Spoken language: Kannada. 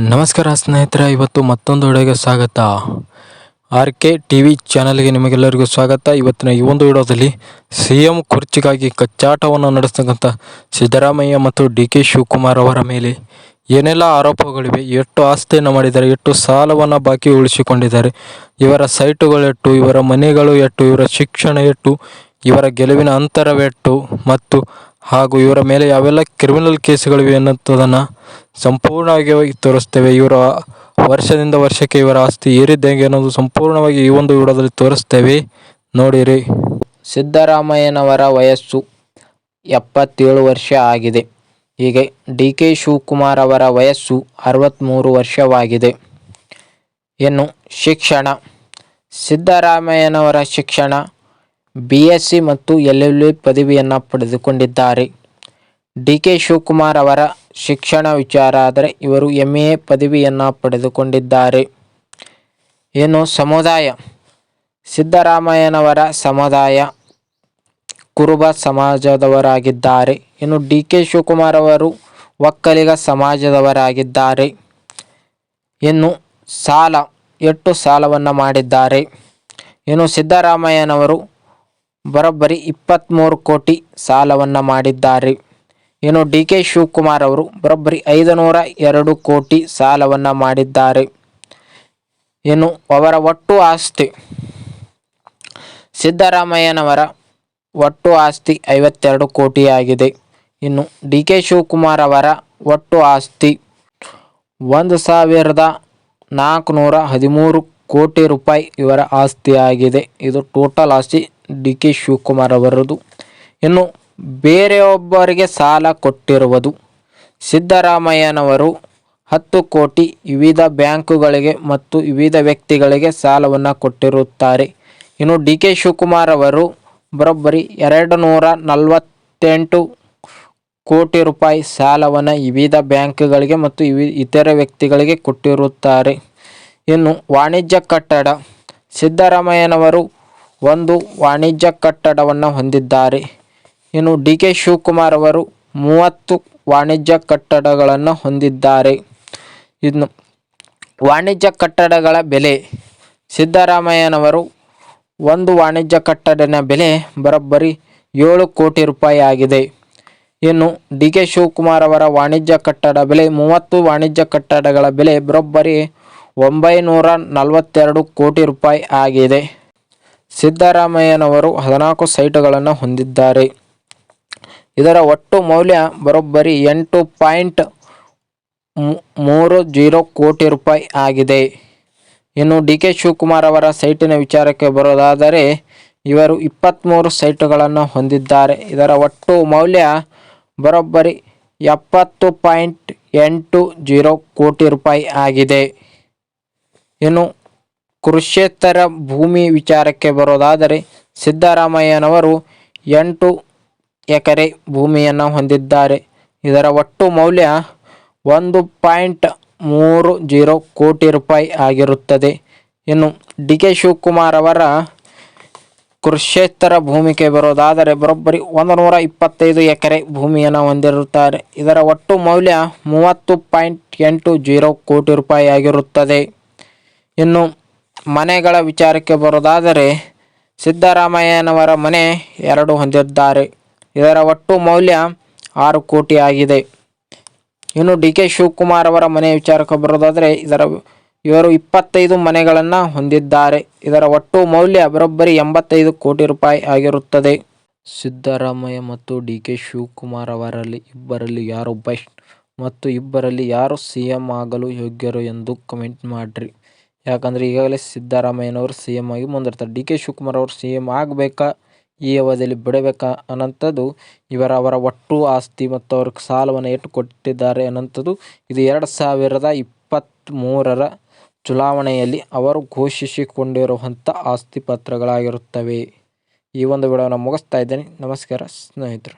ನಮಸ್ಕಾರ ಸ್ನೇಹಿತರೆ, ಇವತ್ತು ಮತ್ತೊಂದು ವಿಡಿಯೋಗೆ ಸ್ವಾಗತ. RK TV ಚಾನಲ್ಗೆ ನಿಮಗೆಲ್ಲರಿಗೂ ಸ್ವಾಗತ. ಇವತ್ತಿನ ಈ ಒಂದು ವಿಡಿಯೋದಲ್ಲಿ CM ಕುರ್ಚಿಗಾಗಿ ಕಚ್ಚಾಟವನ್ನು ನಡೆಸ್ತಕ್ಕಂಥ ಸಿದ್ದರಾಮಯ್ಯ ಮತ್ತು DK ಶಿವಕುಮಾರ್ ಅವರ ಮೇಲೆ ಏನೆಲ್ಲ ಆರೋಪಗಳಿವೆ, ಎಷ್ಟು ಆಸ್ತಿಯನ್ನು ಮಾಡಿದ್ದಾರೆ, ಎಷ್ಟು ಸಾಲವನ್ನು ಬಾಕಿ ಉಳಿಸಿಕೊಂಡಿದ್ದಾರೆ, ಇವರ ಸೈಟುಗಳೆಟ್ಟು, ಇವರ ಮನೆಗಳು ಎಷ್ಟು, ಇವರ ಶಿಕ್ಷಣ ಎಷ್ಟು, ಇವರ ಗೆಲುವಿನ ಅಂತರವೆಟ್ಟು ಮತ್ತು ಹಾಗೂ ಇವರ ಮೇಲೆ ಯಾವೆಲ್ಲ ಕ್ರಿಮಿನಲ್ ಕೇಸುಗಳಿವೆ ಅನ್ನೋದನ್ನು ಸಂಪೂರ್ಣವಾಗಿ ತೋರಿಸ್ತೇವೆ. ಇವರ ವರ್ಷದಿಂದ ವರ್ಷಕ್ಕೆ ಇವರ ಆಸ್ತಿ ಏರಿದ್ದಂಗೆ ಅನ್ನೋದು ಸಂಪೂರ್ಣವಾಗಿ ಈ ಒಂದು ವಿಡಿಯೋದಲ್ಲಿ ತೋರಿಸ್ತೇವೆ, ನೋಡಿರಿ. ಸಿದ್ದರಾಮಯ್ಯನವರ ವಯಸ್ಸು 77 ವರ್ಷ ಆಗಿದೆ. ಹೀಗೆ DK ಶಿವಕುಮಾರ್ ಅವರ ವಯಸ್ಸು 63 ವರ್ಷವಾಗಿದೆ. ಇನ್ನು ಶಿಕ್ಷಣ, ಸಿದ್ದರಾಮಯ್ಯನವರ ಶಿಕ್ಷಣ BSc ಮತ್ತು LLB ಪದವಿಯನ್ನು ಪಡೆದುಕೊಂಡಿದ್ದಾರೆ. DK ಶಿವಕುಮಾರ್ ಅವರ ಶಿಕ್ಷಣ ವಿಚಾರ ಆದರೆ ಇವರು MA ಪದವಿಯನ್ನು ಪಡೆದುಕೊಂಡಿದ್ದಾರೆ. ಇನ್ನು ಸಮುದಾಯ, ಸಿದ್ದರಾಮಯ್ಯನವರ ಸಮುದಾಯ ಕುರುಬ ಸಮಾಜದವರಾಗಿದ್ದಾರೆ. ಇನ್ನು DK ಶಿವಕುಮಾರ್ ಅವರು ಒಕ್ಕಲಿಗ ಸಮಾಜದವರಾಗಿದ್ದಾರೆ. ಇನ್ನು ಸಾಲ, ಎಷ್ಟು ಸಾಲವನ್ನು ಮಾಡಿದ್ದಾರೆ? ಇನ್ನು ಸಿದ್ದರಾಮಯ್ಯನವರು ಬರೋಬ್ಬರಿ 23 ಕೋಟಿ ಸಾಲವನ್ನು ಮಾಡಿದ್ದಾರೆ. ಇನ್ನು DK ಶಿವಕುಮಾರ್ ಅವರು ಬರೋಬ್ಬರಿ 502 ಕೋಟಿ ಸಾಲವನ್ನು ಮಾಡಿದ್ದಾರೆ. ಇನ್ನು ಅವರ ಒಟ್ಟು ಆಸ್ತಿ, ಸಿದ್ದರಾಮಯ್ಯನವರ ಒಟ್ಟು ಆಸ್ತಿ 52 ಕೋಟಿ ಆಗಿದೆ. ಇನ್ನು DK ಶಿವಕುಮಾರ್ ಅವರ ಒಟ್ಟು ಆಸ್ತಿ 1413 ಕೋಟಿ ರೂಪಾಯಿ ಇವರ ಆಸ್ತಿ ಆಗಿದೆ. ಇದು ಟೋಟಲ್ ಆಸ್ತಿ DK ಶಿವಕುಮಾರ್ ಅವರದು. ಇನ್ನು ಬೇರೆಯೊಬ್ಬರಿಗೆ ಸಾಲ ಕೊಟ್ಟಿರುವುದು, ಸಿದ್ದರಾಮಯ್ಯನವರು 10 ಕೋಟಿ ವಿವಿಧ ಬ್ಯಾಂಕುಗಳಿಗೆ ಮತ್ತು ವಿವಿಧ ವ್ಯಕ್ತಿಗಳಿಗೆ ಸಾಲವನ್ನು ಕೊಟ್ಟಿರುತ್ತಾರೆ. ಇನ್ನು DK ಶಿವಕುಮಾರ್ ಅವರು ಬರೋಬ್ಬರಿ 248 ಕೋಟಿ ರೂಪಾಯಿ ಸಾಲವನ್ನು ವಿವಿಧ ಬ್ಯಾಂಕ್ಗಳಿಗೆ ಮತ್ತು ಇತರ ವ್ಯಕ್ತಿಗಳಿಗೆ ಕೊಟ್ಟಿರುತ್ತಾರೆ. ಇನ್ನು ವಾಣಿಜ್ಯ ಕಟ್ಟಡ, ಸಿದ್ದರಾಮಯ್ಯನವರು ಒಂದು ವಾಣಿಜ್ಯ ಕಟ್ಟಡವನ್ನು ಹೊಂದಿದ್ದಾರೆ. ಇನ್ನು DK ಶಿವಕುಮಾರ್ ಅವರು 30 ವಾಣಿಜ್ಯ ಕಟ್ಟಡಗಳನ್ನು ಹೊಂದಿದ್ದಾರೆ. ಇನ್ನು ವಾಣಿಜ್ಯ ಕಟ್ಟಡಗಳ ಬೆಲೆ, ಸಿದ್ದರಾಮಯ್ಯನವರು ಒಂದು ವಾಣಿಜ್ಯ ಕಟ್ಟಡದ ಬೆಲೆ ಬರೋಬ್ಬರಿ 7 ಕೋಟಿ ರೂಪಾಯಿ ಆಗಿದೆ. ಇನ್ನು DK ಶಿವಕುಮಾರ್ ಅವರ ವಾಣಿಜ್ಯ ಕಟ್ಟಡ ಬೆಲೆ 30 ವಾಣಿಜ್ಯ ಕಟ್ಟಡಗಳ ಬೆಲೆ ಬರೋಬ್ಬರಿ 942 ಕೋಟಿ ರೂಪಾಯಿ ಆಗಿದೆ. ಸಿದ್ದರಾಮಯ್ಯನವರು 14 ಸೈಟುಗಳನ್ನು ಹೊಂದಿದ್ದಾರೆ. ಇದರ ಒಟ್ಟು ಮೌಲ್ಯ ಬರೋಬ್ಬರಿ 8.30 ಕೋಟಿ ರೂಪಾಯಿ ಆಗಿದೆ. ಇನ್ನು DK ಶಿವಕುಮಾರ್ ಅವರ ಸೈಟಿನ ವಿಚಾರಕ್ಕೆ ಬರೋದಾದರೆ ಇವರು 23 ಸೈಟುಗಳನ್ನು ಹೊಂದಿದ್ದಾರೆ. ಇದರ ಒಟ್ಟು ಮೌಲ್ಯ ಬರೋಬ್ಬರಿ 70.80 ಕೋಟಿ ರೂಪಾಯಿ ಆಗಿದೆ. ಇನ್ನು ಕೃಷೇತರ ಭೂಮಿ ವಿಚಾರಕ್ಕೆ ಬರೋದಾದರೆ ಸಿದ್ದರಾಮಯ್ಯನವರು 8 ಎಕರೆ ಭೂಮಿಯನ್ನು ಹೊಂದಿದ್ದಾರೆ. ಇದರ ಒಟ್ಟು ಮೌಲ್ಯ 1.30 ಕೋಟಿ ರೂಪಾಯಿ ಆಗಿರುತ್ತದೆ. ಇನ್ನು DK ಶಿವಕುಮಾರ್ ಅವರ ಕೃಷೇತರ ಭೂಮಿಗೆ ಬರೋದಾದರೆ ಬರೋಬ್ಬರಿ 125 ಎಕರೆ ಭೂಮಿಯನ್ನು ಹೊಂದಿರುತ್ತಾರೆ. ಇದರ ಒಟ್ಟು ಮೌಲ್ಯ 30.80 ಕೋಟಿ ರೂಪಾಯಿ ಆಗಿರುತ್ತದೆ. ಇನ್ನು ಮನೆಗಳ ವಿಚಾರಕ್ಕೆ ಬರೋದಾದರೆ ಸಿದ್ದರಾಮಯ್ಯನವರ ಮನೆ 2 ಹೊಂದಿದ್ದಾರೆ. ಇದರ ಒಟ್ಟು ಮೌಲ್ಯ 6 ಕೋಟಿ ಆಗಿದೆ. ಇನ್ನು DK ಶಿವಕುಮಾರ್ ಅವರ ಮನೆ ವಿಚಾರಕ್ಕೆ ಬರೋದಾದರೆ ಇವರು 25 ಮನೆಗಳನ್ನು ಹೊಂದಿದ್ದಾರೆ. ಇದರ ಒಟ್ಟು ಮೌಲ್ಯ ಬರೋಬ್ಬರಿ 85 ಕೋಟಿ ರೂಪಾಯಿ ಆಗಿರುತ್ತದೆ. ಸಿದ್ದರಾಮಯ್ಯ ಮತ್ತು DK ಶಿವಕುಮಾರ್ ಅವರಲ್ಲಿ ಇಬ್ಬರಲ್ಲಿ ಯಾರು ಬೆಸ್ಟ್ ಮತ್ತು ಇಬ್ಬರಲ್ಲಿ ಯಾರು CM ಆಗಲು ಯೋಗ್ಯರು ಎಂದು ಕಮೆಂಟ್ ಮಾಡಿರಿ. ಯಾಕಂದರೆ ಈಗಾಗಲೇ ಸಿದ್ದರಾಮಯ್ಯನವರು CM ಆಗಿ ಮುಂದಿರ್ತಾರೆ. DK ಶಿವಕುಮಾರ್ ಅವರು CM ಆಗಬೇಕಾ, ಈ ಅವಧಿಯಲ್ಲಿ ಬಿಡಬೇಕಾ ಅನ್ನೋಂಥದ್ದು ಅವರ ಒಟ್ಟು ಆಸ್ತಿ ಮತ್ತು ಅವ್ರಿಗೆ ಸಾಲವನ್ನು ಎಷ್ಟು ಕೊಟ್ಟಿದ್ದಾರೆ ಅನ್ನೋಂಥದ್ದು ಇದು 2023ರ ಚುನಾವಣೆಯಲ್ಲಿ ಅವರು ಘೋಷಿಸಿಕೊಂಡಿರುವಂಥ ಆಸ್ತಿ ಪತ್ರಗಳಾಗಿರುತ್ತವೆ. ಈ ಒಂದು ವಿಡಿಯೋನ ಮುಗಿಸ್ತಾ ಇದ್ದೇನೆ. ನಮಸ್ಕಾರ ಸ್ನೇಹಿತರೆ.